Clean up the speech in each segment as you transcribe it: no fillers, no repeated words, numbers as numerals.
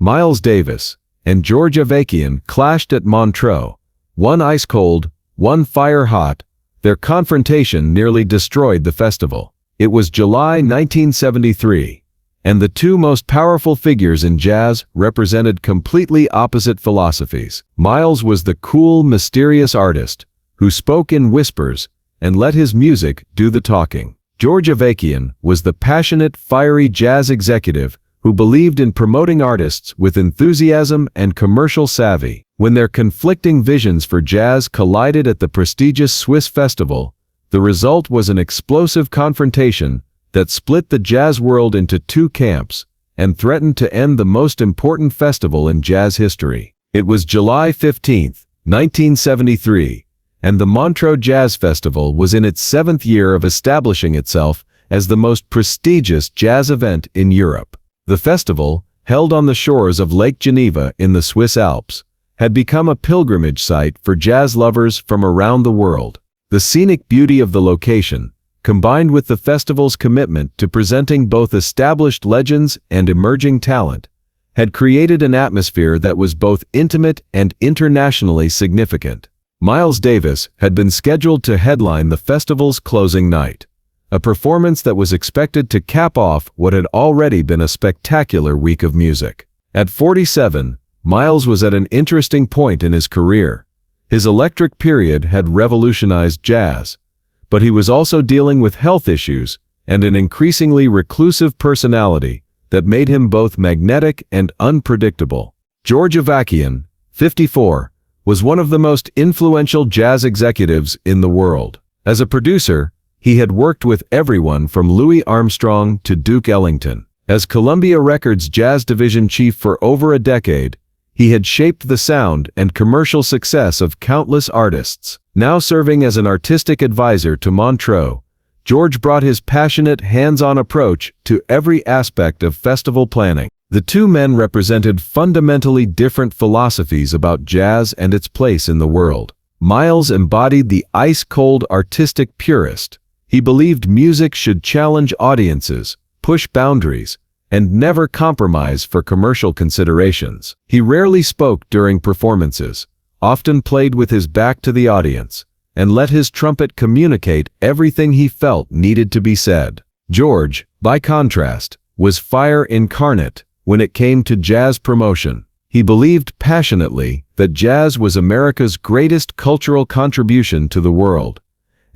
Miles Davis and George Avakian clashed at Montreux, one ice-cold, one fire-hot. Their confrontation nearly destroyed the festival. It was July 1973, and the two most powerful figures in jazz represented completely opposite philosophies. Miles was the cool, mysterious artist who spoke in whispers and let his music do the talking. George Avakian was the passionate, fiery jazz executive who believed in promoting artists with enthusiasm and commercial savvy. When their conflicting visions for jazz collided at the prestigious Swiss festival, the result was an explosive confrontation that split the jazz world into two camps and threatened to end the most important festival in jazz history. It was July 15, 1973, and the Montreux Jazz Festival was in its 7th year of establishing itself as the most prestigious jazz event in Europe. The festival, held on the shores of Lake Geneva in the Swiss Alps, had become a pilgrimage site for jazz lovers from around the world. The scenic beauty of the location, combined with the festival's commitment to presenting both established legends and emerging talent, had created an atmosphere that was both intimate and internationally significant. Miles Davis had been scheduled to headline the festival's closing night, a performance that was expected to cap off what had already been a spectacular week of music. At 47, Miles was at an interesting point in his career. His electric period had revolutionized jazz, but he was also dealing with health issues and an increasingly reclusive personality that made him both magnetic and unpredictable. George Avakian, 54, was one of the most influential jazz executives in the world. As a producer, he had worked with everyone from Louis Armstrong to Duke Ellington. As Columbia Records jazz division chief for over a decade, he had shaped the sound and commercial success of countless artists. Now serving as an artistic advisor to Montreux, George brought his passionate, hands-on approach to every aspect of festival planning. The two men represented fundamentally different philosophies about jazz and its place in the world. Miles embodied the ice-cold artistic purist. He believed music should challenge audiences, push boundaries, and never compromise for commercial considerations. He rarely spoke during performances, often played with his back to the audience, and let his trumpet communicate everything he felt needed to be said. George, by contrast, was fire incarnate when it came to jazz promotion. He believed passionately that jazz was America's greatest cultural contribution to the world,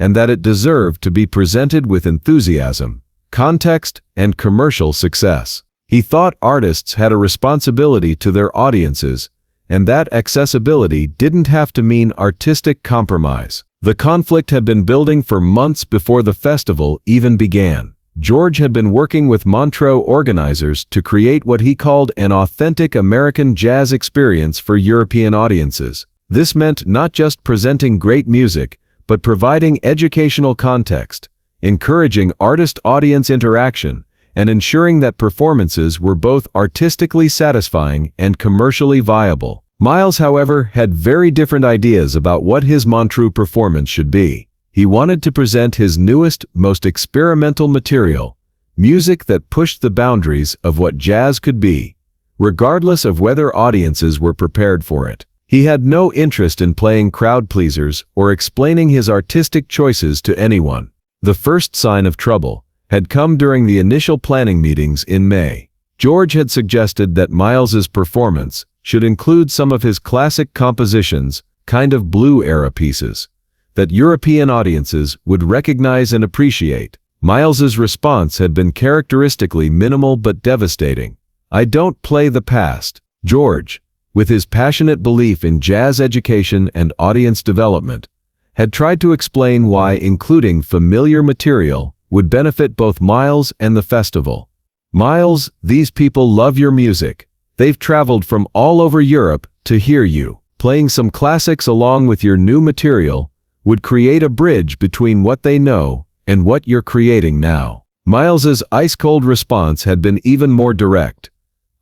and that it deserved to be presented with enthusiasm, context, and commercial success. He thought artists had a responsibility to their audiences, and that accessibility didn't have to mean artistic compromise. The conflict had been building for months before the festival even began. George had been working with Montreux organizers to create what he called an authentic American jazz experience for European audiences. This meant not just presenting great music, but providing educational context, encouraging artist-audience interaction, and ensuring that performances were both artistically satisfying and commercially viable. Miles, however, had very different ideas about what his Montreux performance should be. He wanted to present his newest, most experimental material, music that pushed the boundaries of what jazz could be, regardless of whether audiences were prepared for it. He had no interest in playing crowd pleasers or explaining his artistic choices to anyone. The first sign of trouble had come during the initial planning meetings in May. George had suggested that Miles's performance should include some of his classic compositions, kind of blue-era pieces, that European audiences would recognize and appreciate. Miles's response had been characteristically minimal but devastating. "I don't play the past." George, with his passionate belief in jazz education and audience development, had tried to explain why including familiar material would benefit both Miles and the festival. "Miles, these people love your music. They've traveled from all over Europe to hear you. Playing some classics along with your new material would create a bridge between what they know and what you're creating now." Miles's ice-cold response had been even more direct.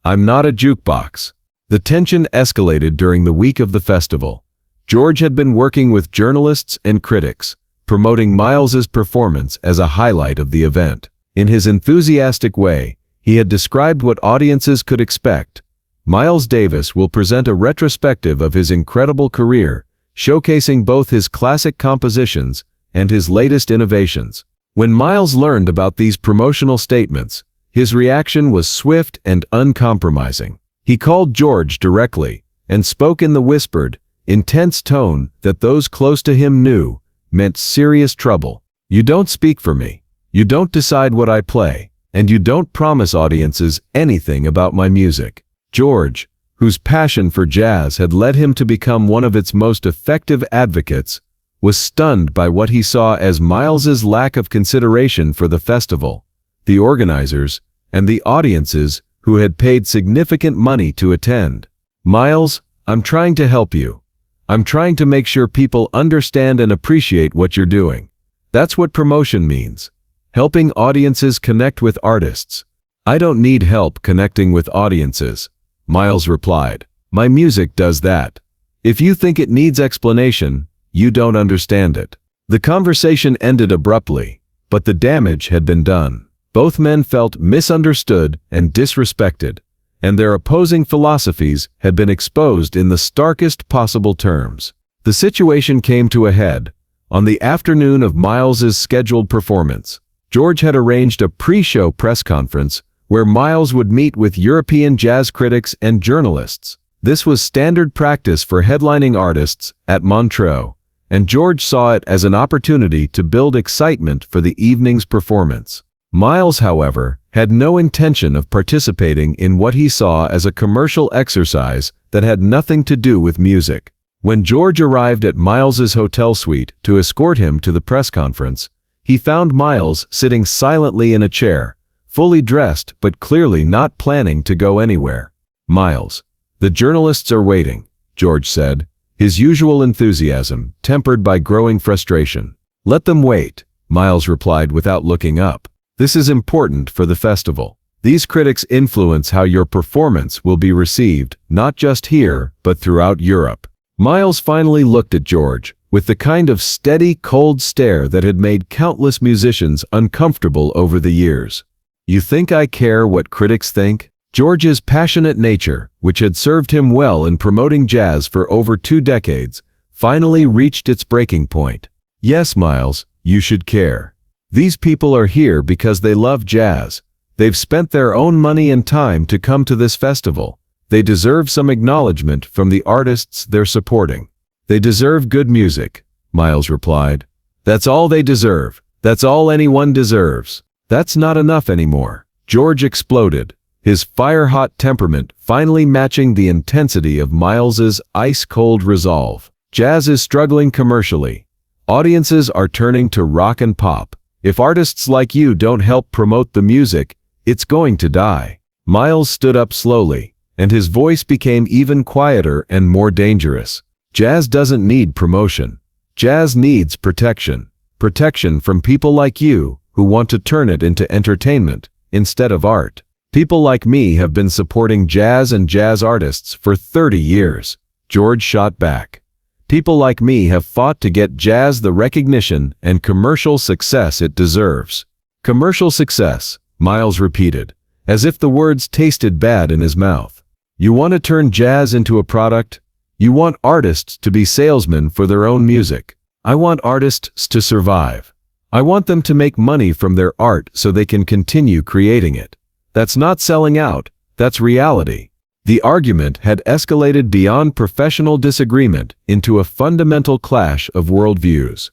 "I'm not a jukebox." The tension escalated during the week of the festival. George had been working with journalists and critics, promoting Miles's performance as a highlight of the event. In his enthusiastic way, he had described what audiences could expect: Miles Davis will present a retrospective of his incredible career, showcasing both his classic compositions and his latest innovations. When Miles learned about these promotional statements, his reaction was swift and uncompromising. He called George directly and spoke in the whispered, intense tone that those close to him knew meant serious trouble. "You don't speak for me. You don't decide what I play, and you don't promise audiences anything about my music." George, whose passion for jazz had led him to become one of its most effective advocates, was stunned by what he saw as Miles's lack of consideration for the festival, the organizers, and the audiences who had paid significant money to attend. "Miles, I'm trying to help you. I'm trying to make sure people understand and appreciate what you're doing. That's what promotion means. Helping audiences connect with artists." "I don't need help connecting with audiences," Miles replied. "My music does that. If you think it needs explanation, you don't understand it." The conversation ended abruptly, but the damage had been done. Both men felt misunderstood and disrespected, and their opposing philosophies had been exposed in the starkest possible terms. The situation came to a head on the afternoon of Miles's scheduled performance. George had arranged a pre-show press conference where Miles would meet with European jazz critics and journalists. This was standard practice for headlining artists at Montreux, and George saw it as an opportunity to build excitement for the evening's performance. Miles, however, had no intention of participating in what he saw as a commercial exercise that had nothing to do with music. When George arrived at Miles's hotel suite to escort him to the press conference, he found Miles sitting silently in a chair, fully dressed but clearly not planning to go anywhere. "Miles, the journalists are waiting," George said, his usual enthusiasm tempered by growing frustration. "Let them wait," Miles replied without looking up. "This is important for the festival. These critics influence how your performance will be received, not just here, but throughout Europe." Miles finally looked at George, with the kind of steady, cold stare that had made countless musicians uncomfortable over the years. "You think I care what critics think?" George's passionate nature, which had served him well in promoting jazz for over 2 decades, finally reached its breaking point. "Yes, Miles, you should care. These people are here because they love jazz. They've spent their own money and time to come to this festival. They deserve some acknowledgement from the artists they're supporting." "They deserve good music," Miles replied. "That's all they deserve. That's all anyone deserves." "That's not enough anymore," George exploded, his fire-hot temperament finally matching the intensity of Miles's ice-cold resolve. "Jazz is struggling commercially. Audiences are turning to rock and pop. If artists like you don't help promote the music, it's going to die." Miles stood up slowly, and his voice became even quieter and more dangerous. "Jazz doesn't need promotion. Jazz needs protection. Protection from people like you, who want to turn it into entertainment instead of art. People like me have been supporting jazz and jazz artists for 30 years, George shot back. "People like me have fought to get jazz the recognition and commercial success it deserves." "Commercial success," Miles repeated, as if the words tasted bad in his mouth. "You want to turn jazz into a product? You want artists to be salesmen for their own music. I want artists to survive. I want them to make money from their art so they can continue creating it. That's not selling out, that's reality." The argument had escalated beyond professional disagreement into a fundamental clash of worldviews.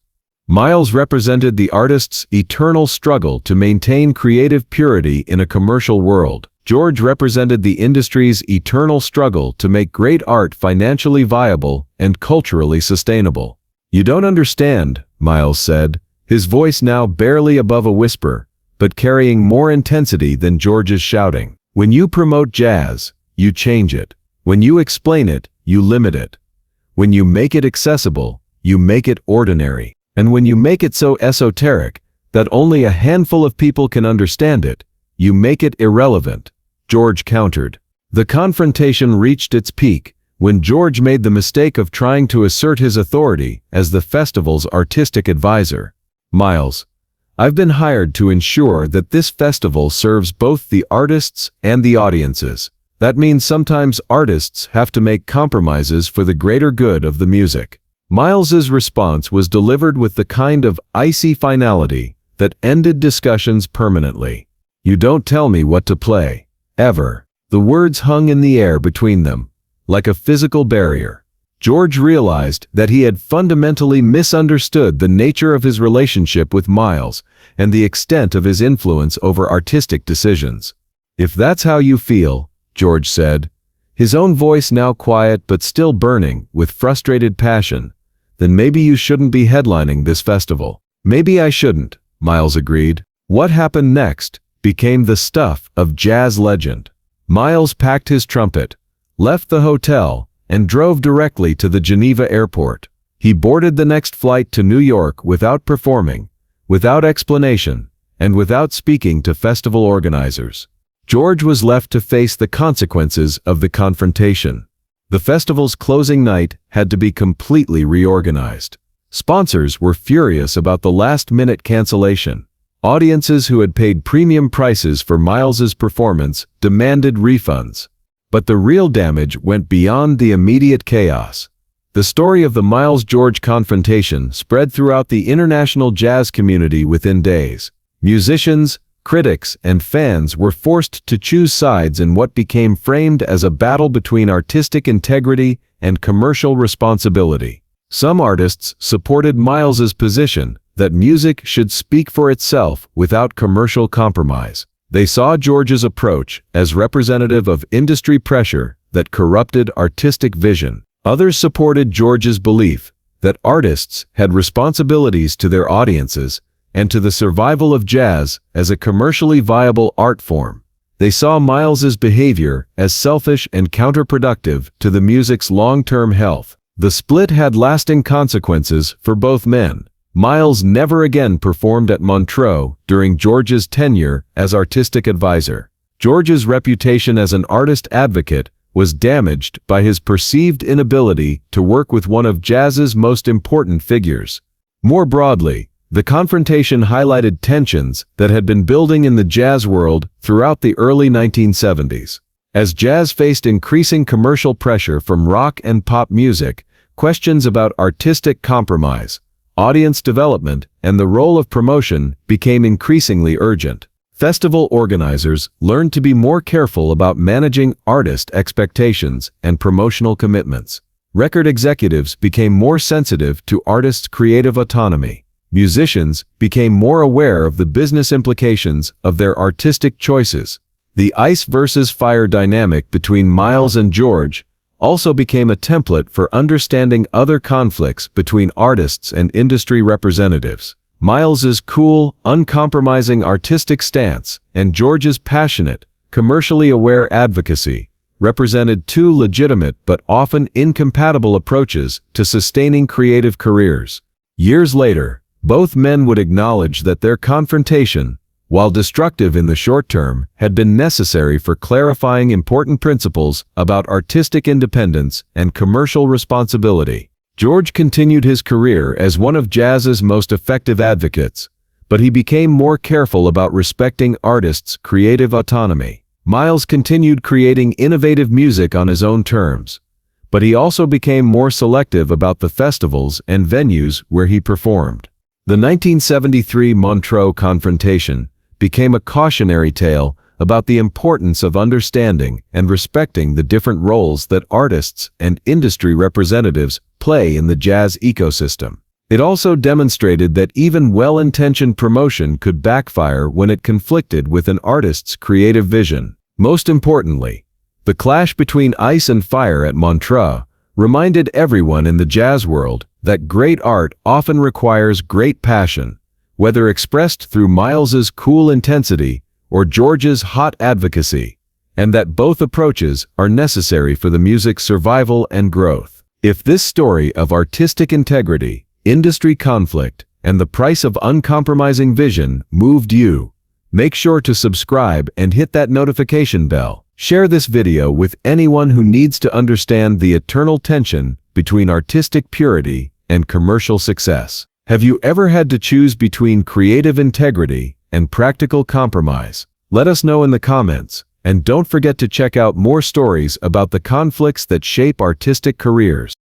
Miles represented the artist's eternal struggle to maintain creative purity in a commercial world. George represented the industry's eternal struggle to make great art financially viable and culturally sustainable. "You don't understand," Miles said, his voice now barely above a whisper, but carrying more intensity than George's shouting. "When you promote jazz, you change it. When you explain it, you limit it. When you make it accessible, you make it ordinary. And when you make it so esoteric that only a handful of people can understand it, you make it irrelevant," George countered. The confrontation reached its peak when George made the mistake of trying to assert his authority as the festival's artistic advisor. "Miles, I've been hired to ensure that this festival serves both the artists and the audiences. That means sometimes artists have to make compromises for the greater good of the music. Miles's response was delivered with the kind of icy finality that ended discussions permanently. "You don't tell me what to play, ever." The words hung in the air between them, like a physical barrier. George realized that he had fundamentally misunderstood the nature of his relationship with Miles and the extent of his influence over artistic decisions. "If that's how you feel," George said, his own voice now quiet but still burning with frustrated passion, "then maybe you shouldn't be headlining this festival." "Maybe I shouldn't," Miles agreed. What happened next became the stuff of jazz legend. Miles packed his trumpet, left the hotel, and drove directly to the Geneva airport. He boarded the next flight to New York without performing, without explanation, and without speaking to festival organizers. George was left to face the consequences of the confrontation. The festival's closing night had to be completely reorganized. Sponsors were furious about the last-minute cancellation. Audiences who had paid premium prices for Miles's performance demanded refunds. But the real damage went beyond the immediate chaos. The story of the Miles-George confrontation spread throughout the international jazz community within days. Musicians, critics, and fans were forced to choose sides in what became framed as a battle between artistic integrity and commercial responsibility. Some artists supported Miles's position that music should speak for itself without commercial compromise. They saw George's approach as representative of industry pressure that corrupted artistic vision. Others supported George's belief that artists had responsibilities to their audiences and to the survival of jazz as a commercially viable art form. They saw Miles's behavior as selfish and counterproductive to the music's long-term health. The split had lasting consequences for both men. Miles never again performed at Montreux during George's tenure as artistic advisor. George's reputation as an artist advocate was damaged by his perceived inability to work with one of jazz's most important figures. More broadly, the confrontation highlighted tensions that had been building in the jazz world throughout the early 1970s. As jazz faced increasing commercial pressure from rock and pop music, questions about artistic compromise, audience development, and the role of promotion became increasingly urgent. Festival organizers learned to be more careful about managing artist expectations and promotional commitments. Record executives became more sensitive to artists' creative autonomy. Musicians became more aware of the business implications of their artistic choices. The ice versus fire dynamic between Miles and George also became a template for understanding other conflicts between artists and industry representatives. Miles's cool, uncompromising artistic stance and George's passionate, commercially aware advocacy represented two legitimate but often incompatible approaches to sustaining creative careers. Years later, both men would acknowledge that their confrontation, while destructive in the short term, had been necessary for clarifying important principles about artistic independence and commercial responsibility. George continued his career as one of jazz's most effective advocates, but he became more careful about respecting artists' creative autonomy. Miles continued creating innovative music on his own terms, but he also became more selective about the festivals and venues where he performed. The 1973 Montreux confrontation became a cautionary tale about the importance of understanding and respecting the different roles that artists and industry representatives play in the jazz ecosystem. It also demonstrated that even well-intentioned promotion could backfire when it conflicted with an artist's creative vision. Most importantly, the clash between ice and fire at Montreux reminded everyone in the jazz world that great art often requires great passion, whether expressed through Miles's cool intensity or George's hot advocacy, and that both approaches are necessary for the music's survival and growth. If this story of artistic integrity, industry conflict, and the price of uncompromising vision moved you, make sure to subscribe and hit that notification bell. Share this video with anyone who needs to understand the eternal tension between artistic purity and commercial success. Have you ever had to choose between creative integrity and practical compromise? Let us know in the comments, And don't forget to check out more stories about the conflicts that shape artistic careers.